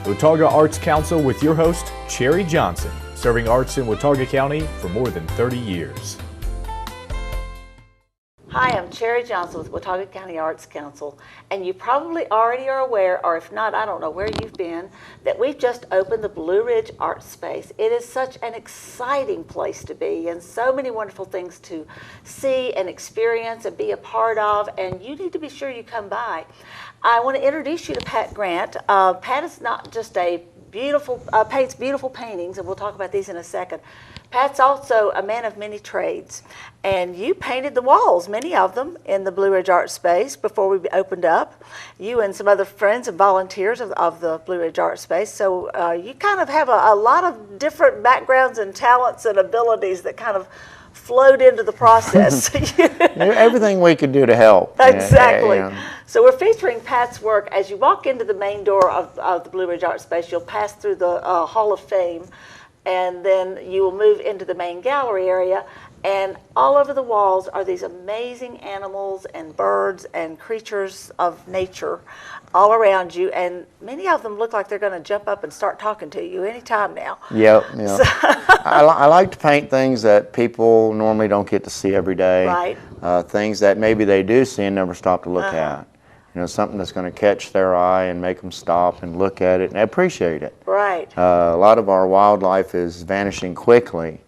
Watauga Arts Council with your host, Cherry Johnson, serving arts in Watauga County for more than 30 years. Hi, I'm Cherry Johnson with Watauga County Arts Council, and you probably already are aware, or if not, I don't know where you've been, that we've just opened the Blue Ridge Art Space. It is such an exciting place to be, and so many wonderful things to see and experience and be a part of, and you need to be sure you come by. I want to introduce you to Pat Grant. Pat is not just a paints beautiful paintings, and we'll talk about these in a second. Pat's also a man of many trades, and you painted the walls, many of them, in the Blue Ridge Art Space before we opened up. You and some other friends and volunteers of the Blue Ridge Art Space, so you kind of have a lot of different backgrounds and talents and abilities that kind of flowed into the process. Everything we could do to help. Exactly. Yeah. So we're featuring Pat's work. As you walk into the main door of the Blue Ridge Art Space, you'll pass through the Hall of Fame, and then you will move into the main gallery area, and all over the walls are these amazing animals and birds and creatures of nature all around you, and many of them look like they're going to jump up and start talking to you anytime now. Yep. So I like to paint things that people normally don't get to see every day. Right. Things that maybe they do see and never stop to look at. You know, something that's going to catch their eye and make them stop and look at it and appreciate it. Right. A lot of our wildlife is vanishing quickly,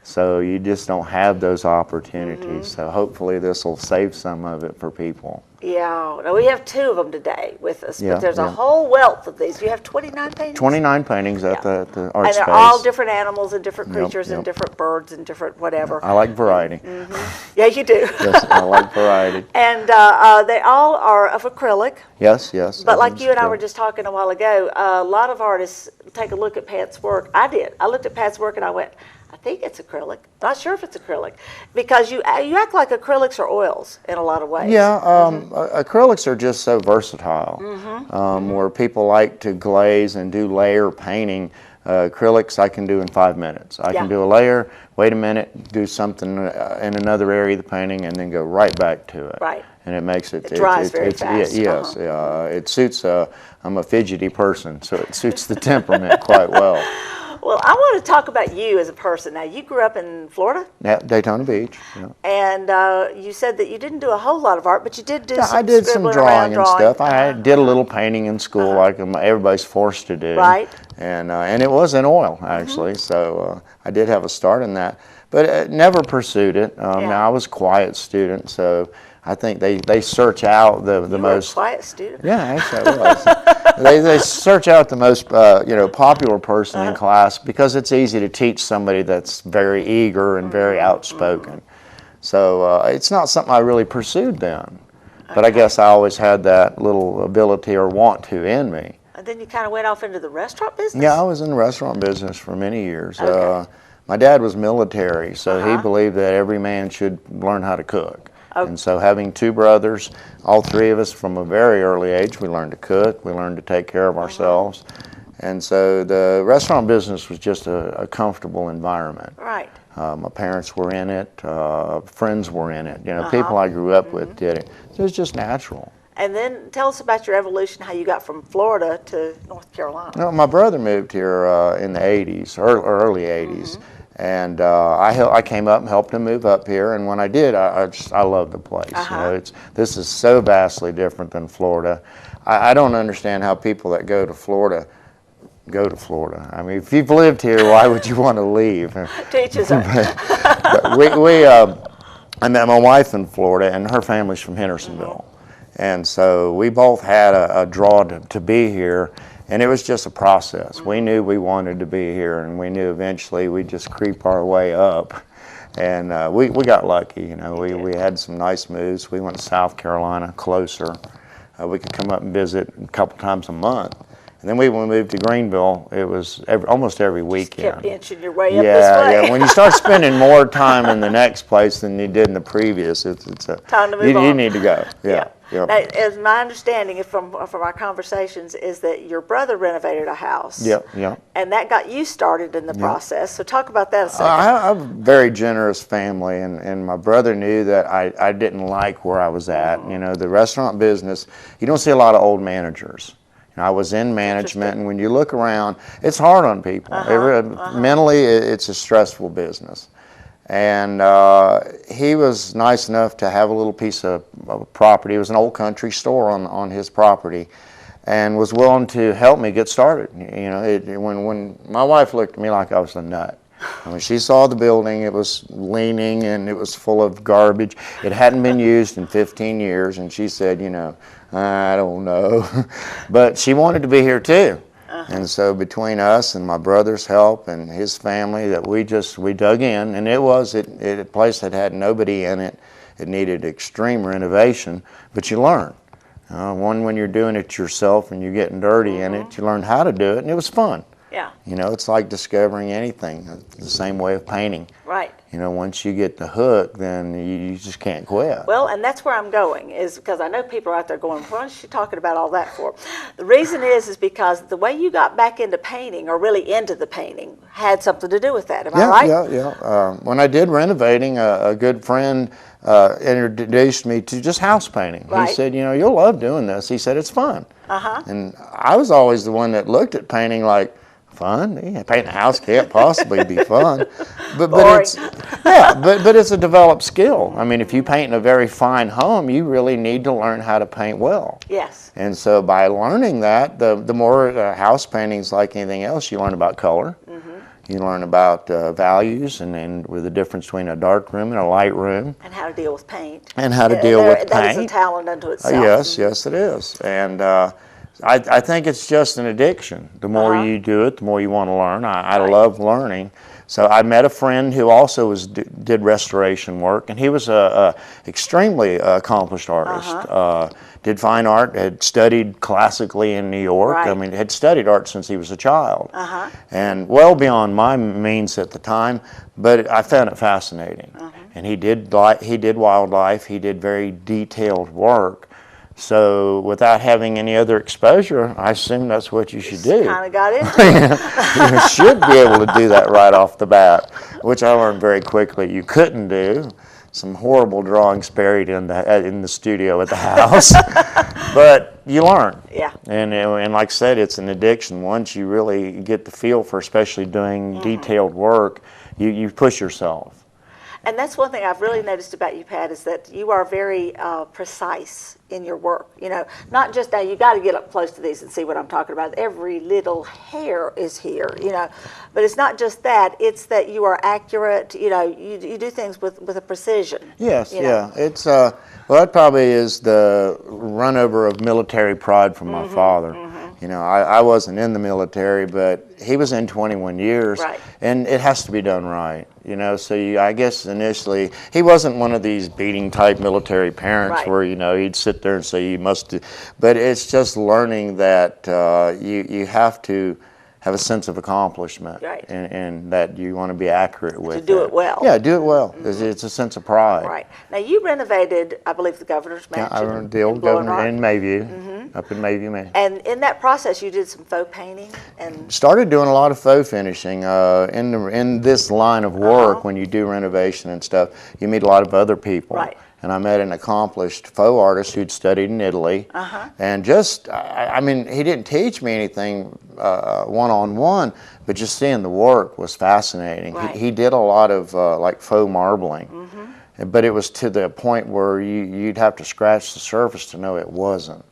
so you just don't have those opportunities. So hopefully this will save some of it for people. Yeah, now we have 2 of them today with us, Yeah, but there's a yeah. whole wealth of these. You have 29 paintings? 29 paintings at the art and space. they're all different animals and different creatures Yep. and different birds and different whatever. I like variety. Yeah, you do. Yes, I like variety. And they all are of acrylic. Yes. But like you and I were just talking a while ago, a lot of artists take a look at Pat's work. I did. I looked at Pat's work and I went, I think it's acrylic. Not sure if it's acrylic, because you act like acrylics are oils in a lot of ways. Yeah, acrylics are just so versatile. Where people like to glaze and do layer painting, acrylics I can do in 5 minutes. I can do a layer, wait a minute, do something in another area of the painting, and then go right back to it. Right. And it makes it dries very fast. Yes, it suits. I'm a fidgety person, so it suits the temperament quite well. Well, I want to talk about you as a person. Now, you grew up in Florida? Yeah, Daytona Beach. Yeah. And you said that you didn't do a whole lot of art, but you did do some I did some drawing and stuff. I did a little painting in school, like everybody's forced to do. Right. And it was in oil, actually, so I did have a start in that. But never pursued it. Now, I was a quiet student, so I think they search out the You most... were a quiet student. Yeah, actually I was. they search out the most popular person in class, because it's easy to teach somebody that's very eager and very outspoken. So it's not something I really pursued then. But I guess I always had that little ability or want to in me. And then you kind of went off into the restaurant business? Yeah, I was in the restaurant business for many years. Okay. My dad was military, so he believed that every man should learn how to cook. And so having 2 brothers, all 3 of us from a very early age, we learned to cook, we learned to take care of ourselves. And so the restaurant business was just a comfortable environment. Right. My parents were in it, friends were in it, people I grew up with did it. So it was just natural. And then tell us about your evolution, how you got from Florida to North Carolina. No, my brother moved here in the 80s, or early 80s. And I came up and helped him move up here, and when I did, I loved the place. This is so vastly different than Florida. I don't understand how people that go to Florida. I mean, if you've lived here, why would you want to leave? Teach us that. But I met my wife in Florida, and her family's from Hendersonville, and so we both had a draw to be here. And it was just a process. We knew we wanted to be here, and we knew eventually we'd just creep our way up. And we got lucky, we had some nice moves. We went to South Carolina, closer. We could come up and visit a couple times a month. And then when we moved to Greenville, it was almost every weekend. Kept inching your way up this way. Yeah. When you start spending more time in the next place than you did in the previous, it's time to move on. You need to go. Yeah. Now, as my understanding from our conversations is that your brother renovated a house. Yeah. And that got you started in the process. So talk about that a second. I have a very generous family, and my brother knew that I didn't like where I was at. The restaurant business, you don't see a lot of old managers. I was in management, and when you look around, it's hard on people. Mentally, it's a stressful business. And he was nice enough to have a little piece of property. It was an old country store on his property, and was willing to help me get started. You know, when my wife looked at me like I was a nut. When she saw the building, it was leaning and it was full of garbage. It hadn't been used in 15 years, and she said, you know, I don't know. But she wanted to be here too. And so between us and my brother's help and his family, that we dug in, and it was a place that had nobody in it. It needed extreme renovation, but you learn. When you're doing it yourself and you're getting dirty in it, you learn how to do it, and it was fun. Yeah. You know, it's like discovering anything, the same way of painting. Right. You know, once you get the hook, then you just can't quit. Well, and that's where I'm going, is because I know people are out there going, what is she talking about all that for? The reason is because the way you got back into painting, or really into the painting, had something to do with that. Am I right? Yeah. When I did renovating, a good friend introduced me to just house painting. Right. He said, you know, you'll love doing this. He said, it's fun. And I was always the one that looked at painting like, fun? Yeah, painting a house can't possibly be fun. But it's but it's a developed skill. I mean, if you paint in a very fine home, you really need to learn how to paint well. Yes. And so by learning that, the more house paintings, like anything else, you learn about color. You learn about values and with the difference between a dark room and a light room. And how to deal with paint. And how to deal with paint. That is a talent unto itself. Yes, it is. And I think it's just an addiction. The more you do it, the more you want to learn. I love learning. So I met a friend who also did restoration work, and he was a extremely accomplished artist. Did fine art, had studied classically in New York. Right. I mean, had studied art since he was a child. And well beyond my means at the time, but I found it fascinating. And he did wildlife, he did very detailed work. So without having any other exposure, I assume that's what you should do. Kind of got into it. You should be able to do that right off the bat, which I learned very quickly you couldn't do. Some horrible drawings buried in the studio at the house, but you learn. Yeah. And like I said, it's an addiction. Once you really get the feel for, especially doing detailed work, you push yourself. And that's one thing I've really noticed about you, Pat, is that you are very precise in your work. You know, not just now, you got to get up close to these and see what I'm talking about. Every little hair is here, you know. But it's not just that, it's that you are accurate, you know, you do things with a precision. Yes, know? It's, well, that probably is the run over of military pride from my father. You know, I wasn't in the military, but he was in 21 years, right. And it has to be done right. You know, so I guess initially, he wasn't one of these beating type military parents right. where, you know, he'd sit there and say, you must do, but it's just learning that you have to have a sense of accomplishment, right. and that you want to be accurate with to do it well. Yeah, do it well. It's a sense of pride. Right. Now, you renovated, I believe, the governor's mansion. Yeah, I rented the old governor in Mayview, up in Mayview, man. And in that process, you did some faux painting and started doing a lot of faux finishing. In this line of work, when you do renovation and stuff, you meet a lot of other people. Right. And I met an accomplished faux artist who'd studied in Italy. And just, I mean, he didn't teach me anything one-on-one, but just seeing the work was fascinating. Right. He did a lot of like faux marbling. But it was to the point where you'd have to scratch the surface to know it wasn't.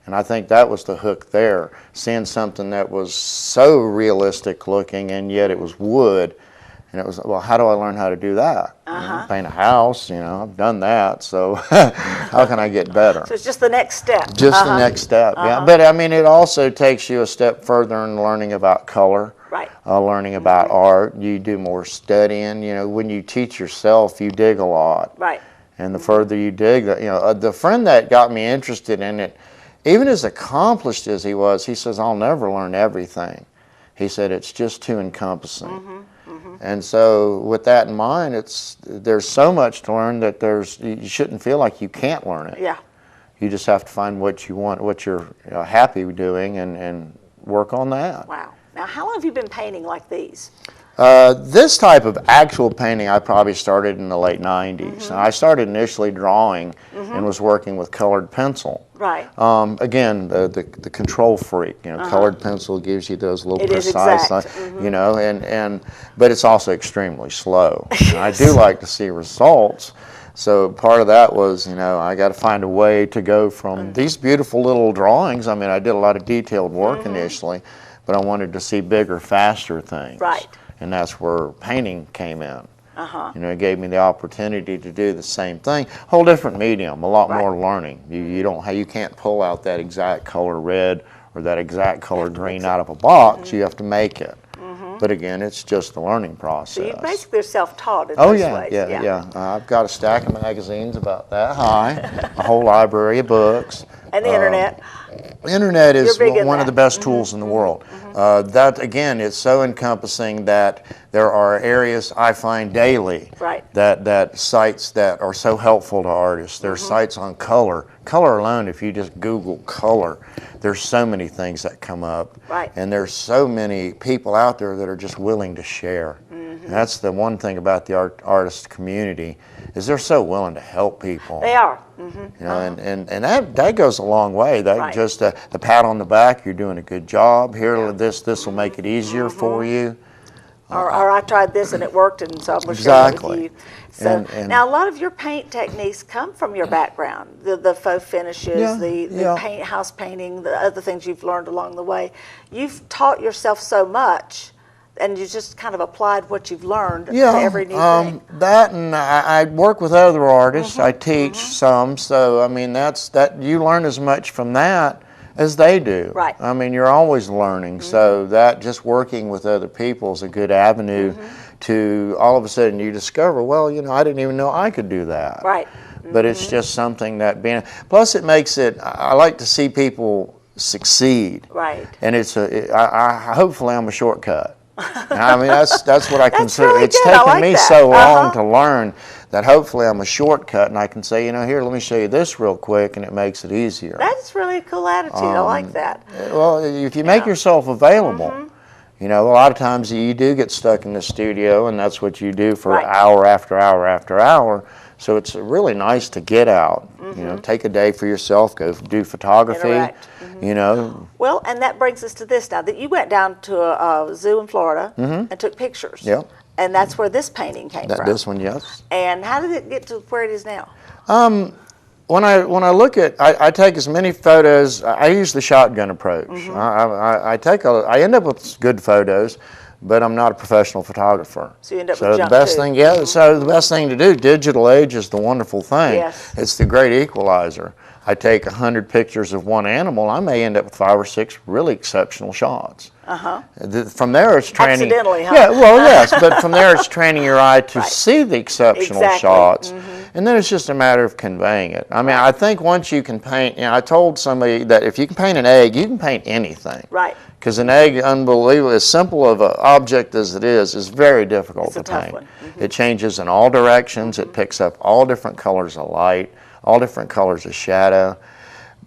And I think that was the hook there, seeing something that was so realistic looking and yet it was wood. And it was, well, how do I learn how to do that? You know, paint a house, you know, I've done that, so how can I get better? so it's just the next step. Just the next step, yeah. But I mean, it also takes you a step further in learning about color. Right. Learning about art. You do more studying. You know, when you teach yourself, you dig a lot. Right. And the further you dig, you know, the friend that got me interested in it, even as accomplished as he was, he says, I'll never learn everything. He said, it's just too encompassing. And so with that in mind, there's so much to learn that you shouldn't feel like you can't learn it. Yeah. You just have to find what you want, what you're happy doing, and work on that. Wow. Now, how long have you been painting like these? This type of actual painting I probably started in the late 90s. I started initially drawing and was working with colored pencil. Right. Again, the control freak, colored pencil gives you those little It is precise, exact. but it's also extremely slow. I do like to see results. So part of that was, I got to find a way to go from these beautiful little drawings. I mean, I did a lot of detailed work initially, but I wanted to see bigger, faster things. Right. And that's where painting came in. It gave me the opportunity to do the same thing, whole different medium, a lot more learning. You can't pull out that exact color red or that exact color green out of a box. You have to make it. But again, it's just the learning process. So you basically are self-taught in those ways. Yeah. I've got a stack of magazines about that high, a whole library of books. And the internet. The internet is You're big in one of that. the best tools in the world. That, again, is so encompassing that there are areas I find daily that sites that are so helpful to artists. There are sites on color. Color alone, if you just Google color, there's so many things that come up. Right. And there's so many people out there that are just willing to share. And that's the one thing about the artist community, is they're so willing to help people. They are. And that goes a long way. That just the pat on the back, you're doing a good job. Here, this will make it easier for you. Or I tried this and it worked, and so I'm going to share it with you. So And now a lot of your paint techniques come from your background, the faux finishes, the paint, house painting, the other things you've learned along the way. You've taught yourself so much, and you just kind of applied what you've learned to every new thing. That, and I work with other artists. I teach some, so I mean that you learn as much from that as they do. Right. I mean, you're always learning, so that just working with other people is a good avenue to all of a sudden you discover, well, I didn't even know I could do that. Right. But it's just something that plus it makes it, I like to see people succeed. Right. And hopefully I'm a shortcut. I mean, that's what I consider. Really it's good. I taken like me that. so long to learn that hopefully I'm a shortcut, and I can say, here, let me show you this real quick, and it makes it easier. That's really a cool attitude. I like that. Well, if you make yourself available, a lot of times you do get stuck in the studio, and that's what you do for hour after hour after hour. So it's really nice to get out, take a day for yourself, go do photography, Interact. Well, and that brings us to this now, that you went down to a zoo in Florida and took pictures. Yep. And that's where this painting came from. This one, yes. And how did it get to where it is now? When I look at, I take as many photos. I use the shotgun approach. I end up with good photos, but I'm not a professional photographer. So you end up So with the junk best too. thing, so the best thing to do, digital age is the wonderful thing. Yes. It's the great equalizer. I take 100 pictures of one animal, I may end up with 5 or 6 really exceptional shots. From there, it's training. Accidentally, huh? Yeah, well, yes, but from there, it's training your eye to see the exceptional shots, and then it's just a matter of conveying it. I mean, I think once you can paint, I told somebody that if you can paint an egg, you can paint anything. Right. Because an egg, unbelievable, as simple of an object as it is very difficult It's a to tough paint. one. It changes in all directions. It picks up all different colors of light, all different colors of shadow.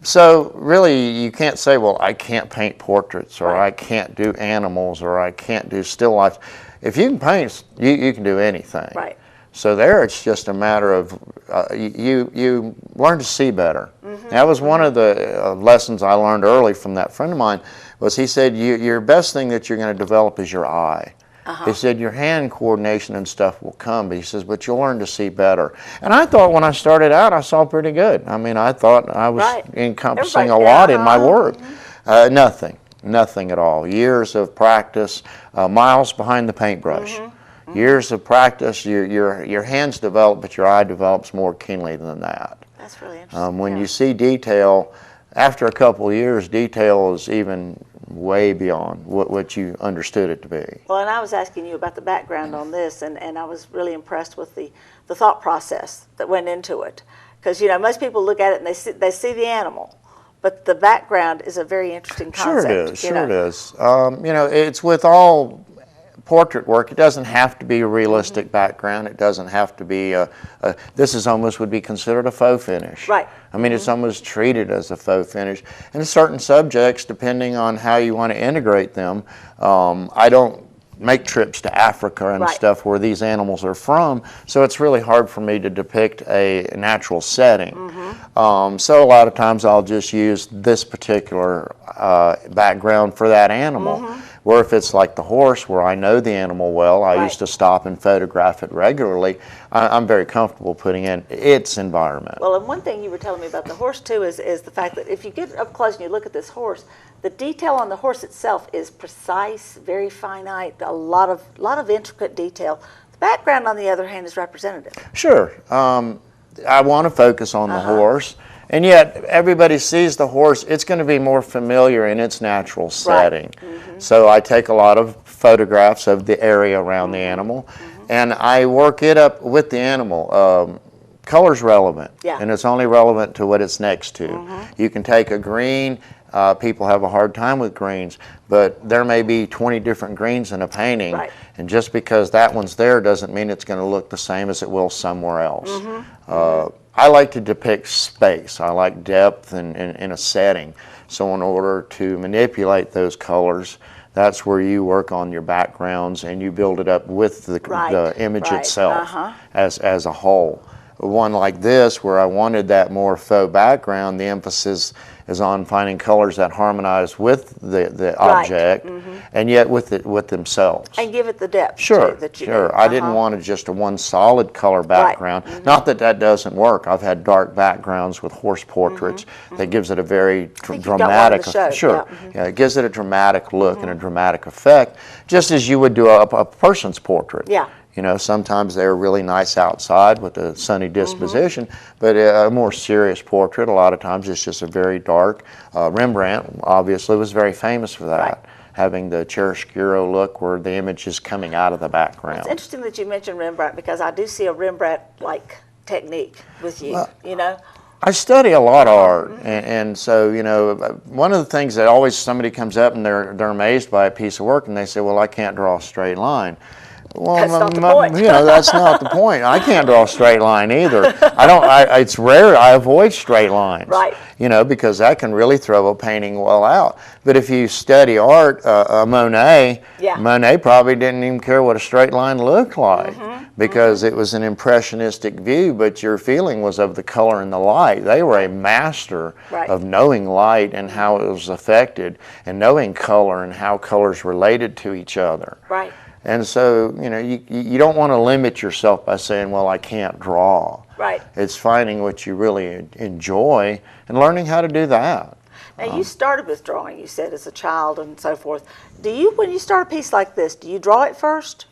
So really, you can't say, well, I can't paint portraits, or I can't do animals, or I can't do still life. If you can paint, you can do anything. Right. So there, it's just a matter of you learn to see better. That was one of the lessons I learned early from that friend of mine. Was he said your best thing that you're going to develop is your eye. He said your hand coordination and stuff will come, but he says, but you'll learn to see better. And I thought when I started out, I saw pretty good. I mean, I thought I was encompassing a lot in my work. Nothing at all. Years of practice, miles behind the paintbrush. Years of practice, your hands develop, but your eye develops more keenly than that. That's really interesting. When you see detail, after a couple of years, detail is even way beyond what you understood it to be. Well, and I was asking you about the background on this, and I was really impressed with the thought process that went into it. Because, most people look at it and they see the animal, but the background is a very interesting concept. Sure it is. It's with all portrait work, it doesn't have to be a realistic background. It doesn't have to be this is almost would be considered a faux finish. Right. I mean, it's almost treated as a faux finish. And certain subjects, depending on how you want to integrate them, I don't make trips to Africa and Right. stuff where these animals are from, so it's really hard for me to depict a natural setting. So a lot of times I'll just use this particular background for that animal. Where if it's like the horse, where I know the animal well, I Right. used to stop and photograph it regularly, I'm very comfortable putting in its environment. Well, and one thing you were telling me about the horse too is the fact that if you get up close and you look at this horse, the detail on the horse itself is precise, very finite, a lot of intricate detail. The background, on the other hand, is representative. Sure. I want to focus on the horse, and yet everybody sees the horse. It's going to be more familiar in its natural setting. So I take a lot of photographs of the area around the animal, and I work it up with the animal. Color's relevant, Yeah. and it's only relevant to what it's next to. You can take a green. People have a hard time with greens, but there may be 20 different greens in a painting, Right. and just because that one's there doesn't mean it's going to look the same as it will somewhere else. I like to depict space. I like depth in a setting. So in order to manipulate those colors, that's where you work on your backgrounds and you build it up with the Right, image right, itself as a whole. One like this, where I wanted that more faux background, the emphasis is on finding colors that harmonize with the object, and yet with themselves. And give it the depth Sure, too, that you sure. need. I didn't want just a one solid color background. Not that that doesn't work. I've had dark backgrounds with horse portraits that gives it a very think you've got one in dramatic. the show, Sure, yeah. yeah, it gives it a dramatic look and a dramatic effect, just as you would do a person's portrait. Yeah. You know, sometimes they're really nice outside with a sunny disposition, but a more serious portrait, a lot of times it's just a very dark. Rembrandt obviously was very famous for that, Right. having the chiaroscuro look where the image is coming out of the background. It's interesting that you mentioned Rembrandt because I do see a Rembrandt-like technique with you, you know? I study a lot of art, and so, you know, one of the things that always somebody comes up and they're amazed by a piece of work and they say, well, I can't draw a straight line. Well, That's not the point. you know, that's not the point. I can't draw a straight line either. It's rare. I avoid straight lines. Right. You know, because that can really throw a painting well out. But if you study art, Monet, Yeah. Monet probably didn't even care what a straight line looked like because it was an impressionistic view, but your feeling was of the color and the light. They were a master Right. of knowing light and how it was affected and knowing color and how colors related to each other. Right. And so, you know, you don't want to limit yourself by saying, well, I can't draw. Right. It's finding what you really enjoy and learning how to do that. Now, you started with drawing, you said, as a child and so forth. When you start a piece like this, do you draw it first?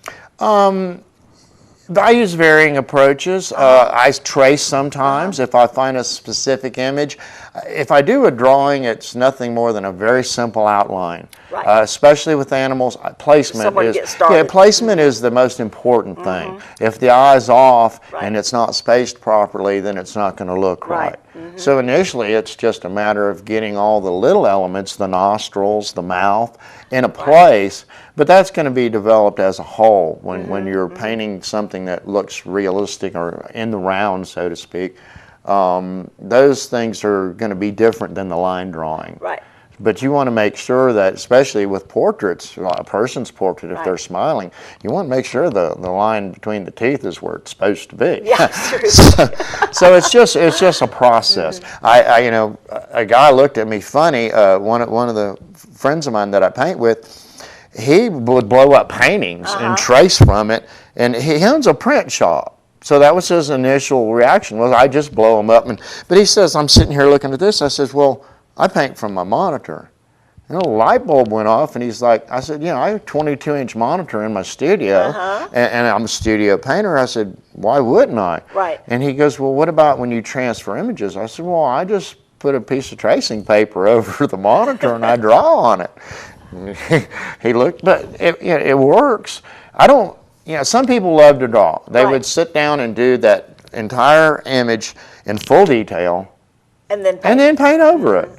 I use varying approaches. I trace sometimes if I find a specific image. If I do a drawing, it's nothing more than a very simple outline. Right. Especially with animals, placement Somewhere to is get started. placement is the most important thing. If the eye's off and it's not spaced properly, then it's not going to look Right. right. So initially, it's just a matter of getting all the little elements, the nostrils, the mouth, in a place. But that's going to be developed as a whole when you're painting something that looks realistic or in the round, so to speak. Those things are going to be different than the line drawing. Right. But you want to make sure that, especially with portraits, a person's portrait, if Right. they're smiling, you want to make sure the line between the teeth is where it's supposed to be. Yeah, true. So it's just a process. I you know, a guy looked at me funny. One of the friends of mine that I paint with, he would blow up paintings and trace from it, and he owns a print shop. So that was his initial reaction, was I just blow them up. But he says, I'm sitting here looking at this. I says, well, I paint from my monitor. And a light bulb went off, and he's like, I said, you know, I have a 22-inch monitor in my studio, and I'm a studio painter. I said, why wouldn't I? Right. And he goes, well, what about when you transfer images? I said, well, I just put a piece of tracing paper over the monitor and I draw on it. He looked, but it works. Some people love to draw. They Right. would sit down and do that entire image in full detail And then and then paint over it.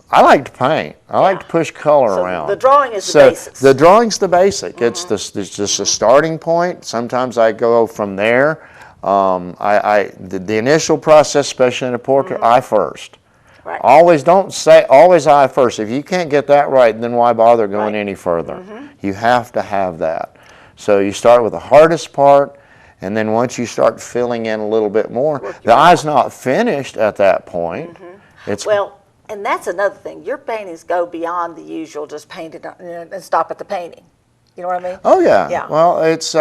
I like to paint. I like to push color So around. the drawing is the So basics. the drawing's the basic. It's just a starting point. Sometimes I go from there. The initial process, especially in a portrait, eye first. Right. Always always eye first. If you can't get that right, then why bother going any further? You have to have that. So you start with the hardest part, and then once you start filling in a little bit more, the eye's not finished at that point. It's Well, and that's another thing. Your paintings go beyond the usual, just paint it and stop at the painting. You know what I mean? Oh yeah. Yeah. Well, it's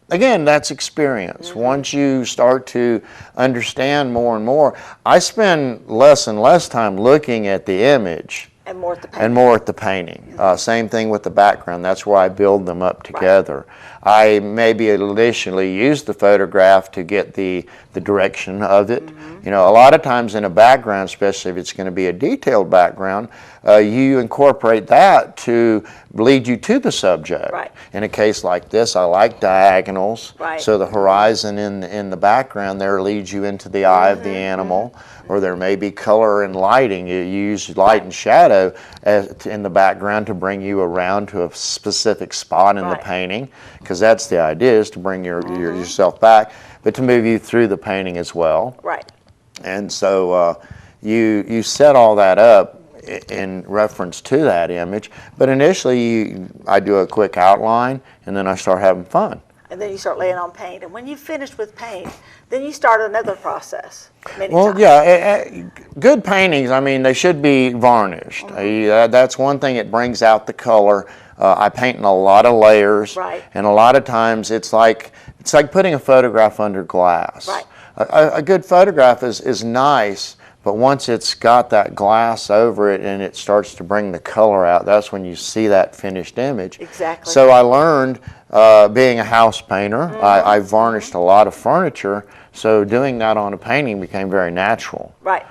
again, that's experience. Once you start to understand more and more, I spend less and less time looking at the image And more at the painting. and more at the painting. Same thing with the background. That's where I build them up together. I maybe initially use the photograph to get the direction of it. You know, a lot of times in a background, especially if it's going to be a detailed background, you incorporate that to lead you to the subject. Right. In a case like this, I like diagonals. Right. So the horizon in the background there leads you into the eye of the animal. Or there may be color and lighting. You use light and shadow in the background to bring you around to a specific spot in the Right. painting, because that's the idea, is to bring yourself back, but to move you through the painting as well. Right. And so you set all that up in reference to that image, but initially I do a quick outline, and then I start having fun. And then you start laying on paint. And when you finish with paint, then you start another process. Many Well, times. yeah, good paintings, I mean, they should be varnished. That's one thing, it brings out the color. I paint in a lot of layers, Right. and a lot of times it's like putting a photograph under glass. Right. A good photograph is nice, but once it's got that glass over it and it starts to bring the color out, that's when you see that finished image. Exactly. So I learned, being a house painter, I varnished a lot of furniture, so doing that on a painting became very natural. Right.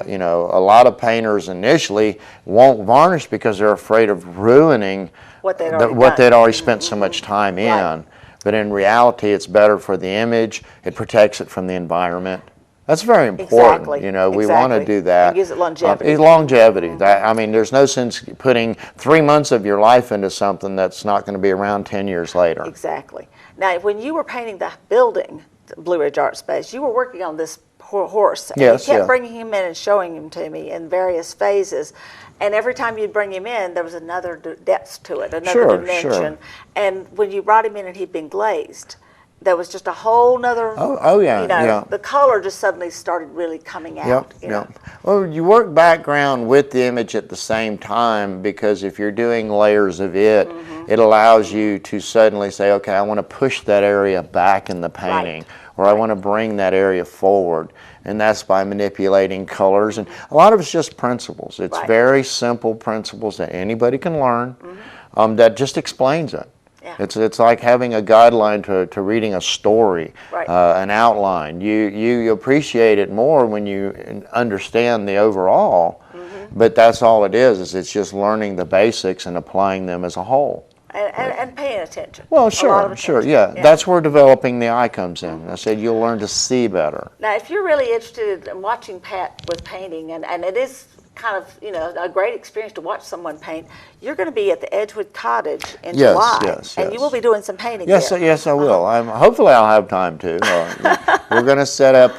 You know, a lot of painters initially won't varnish because they're afraid of ruining What they'd what already they'd done. already spent so much time in. Right. But in reality, it's better for the image. It protects it from the environment. That's very important. Exactly. You know, we want to Exactly. do that. It gives it longevity. It's longevity. That, I mean, there's no sense putting 3 months of your life into something that's not going to be around 10 years later. Exactly. Now, when you were painting the building, Blue Ridge Art Space, you were working on this horse. And Yes, you kept yeah. bringing him in and showing him to me in various phases. And every time you'd bring him in, there was another depth to it, another Sure, dimension. sure. And when you brought him in and he'd been glazed, there was just a whole nother, Oh, yeah, you know, yeah. the color just suddenly started really coming out. Yep, you know. yep. Well, you work background with the image at the same time, because if you're doing layers of it, it allows you to suddenly say, okay, I want to push that area back in the painting, or I want to bring that area forward. And that's by manipulating colors. And a lot of it's just principles. It's Right. very simple principles that anybody can learn, that just explains it. Yeah. It's like having a guideline to reading a story, Right. an outline. You appreciate it more when you understand the overall, but that's all it is it's just learning the basics and applying them as a whole. And paying attention. Well, A lot sure, of sure, attention. yeah. That's where developing the eye comes in. I said you'll learn to see better. Now, if you're really interested in watching Pat with painting, and it is kind of, you know, a great experience to watch someone paint, you're going to be at the Edgewood Cottage in Yes, July. yes, And you yes. will be doing some painting Yes, there. yes, I will. Hopefully, I'll have time to. We're going to set up.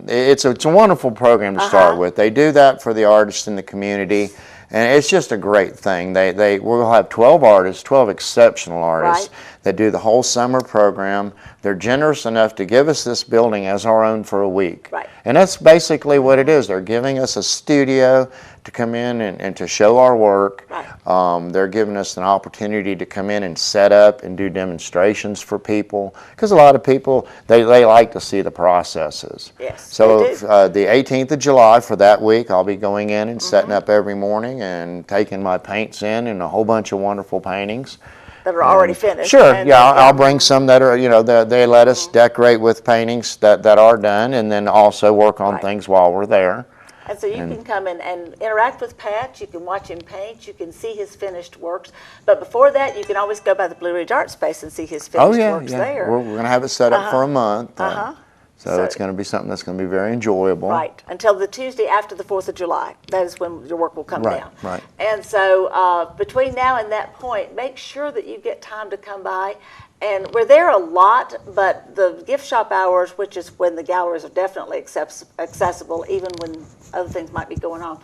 It's a wonderful program to start with. They do that for the artists in the community, and it's just a great thing. We'll have 12 artists, 12 exceptional artists Right. that do the whole summer program. They're generous enough to give us this building as our own for a week. Right. And that's basically what it is. They're giving us a studio to come in and to show our work. Right. They're giving us an opportunity to come in and set up and do demonstrations for people, because a lot of people, they like to see the processes. Yes, So they do. the 18th of July for that week, I'll be going in and setting up every morning and taking my paints in and a whole bunch of wonderful paintings. That are already finished. Sure, And- yeah, I'll bring some that are, you know, they let us decorate with paintings that are done, and then also work on Right. things while we're there. And so you can come in and interact with Pat, you can watch him paint, you can see his finished works. But before that, you can always go by the Blue Ridge Art Space and see his finished Oh, yeah, works yeah. there. We're going to have it set up for a month. Uh-huh. So it's going to be something that's going to be very enjoyable. Right, until the Tuesday after the 4th of July. That is when your work will come Right, down. right. And so between now and that point, make sure that you get time to come by. And we're there a lot, but the gift shop hours, which is when the galleries are definitely accessible, even when other things might be going on,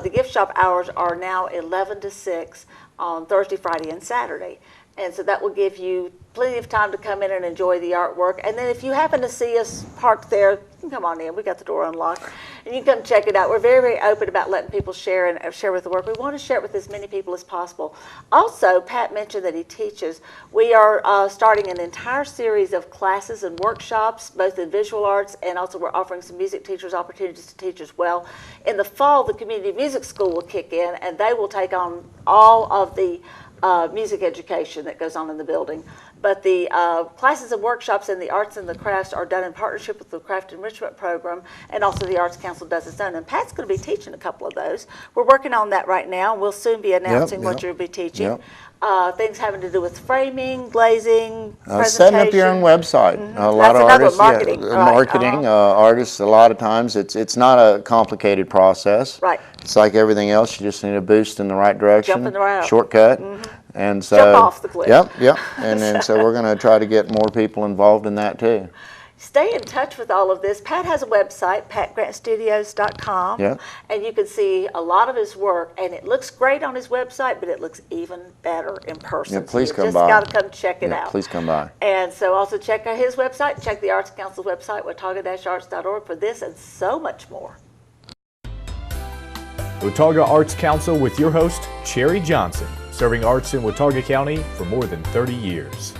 the gift shop hours are now 11 to 6 on Thursday, Friday, and Saturday. And so that will give you plenty of time to come in and enjoy the artwork. And then if you happen to see us parked there, you can come on in. We got the door unlocked. And you can come check it out. We're very, very open about letting people share and share with the work. We want to share it with as many people as possible. Also, Pat mentioned that he teaches. We are starting an entire series of classes and workshops, both in visual arts, and also we're offering some music teachers opportunities to teach as well. In the fall, the Community Music School will kick in, and they will take on all of the music education that goes on in the building. But the classes and workshops in the arts and the crafts are done in partnership with the Craft Enrichment Program, and also the Arts Council does its own. And Pat's going to be teaching a couple of those. We're working on that right now. We'll soon be announcing what you'll be teaching. Things having to do with framing, glazing, presentation. Setting up your own website. A lot of artists, marketing. Artists, a lot of times it's not a complicated process. Right. It's like everything else. You just need a boost in the right direction, Jump in the right shortcut. And so, jump off the cliff. Yep. And then so we're going to try to get more people involved in that too. Stay in touch with all of this. Pat has a website, patgrantstudios.com, and you can see a lot of his work, and it looks great on his website, but it looks even better in person. Yeah, please so come you by. just got to come check it out. Please come by. And so also check out his website, check the Arts Council's website, watauga-arts.org, for this and so much more. Watauga Arts Council with your host, Cherry Johnson, serving arts in Watauga County for more than 30 years.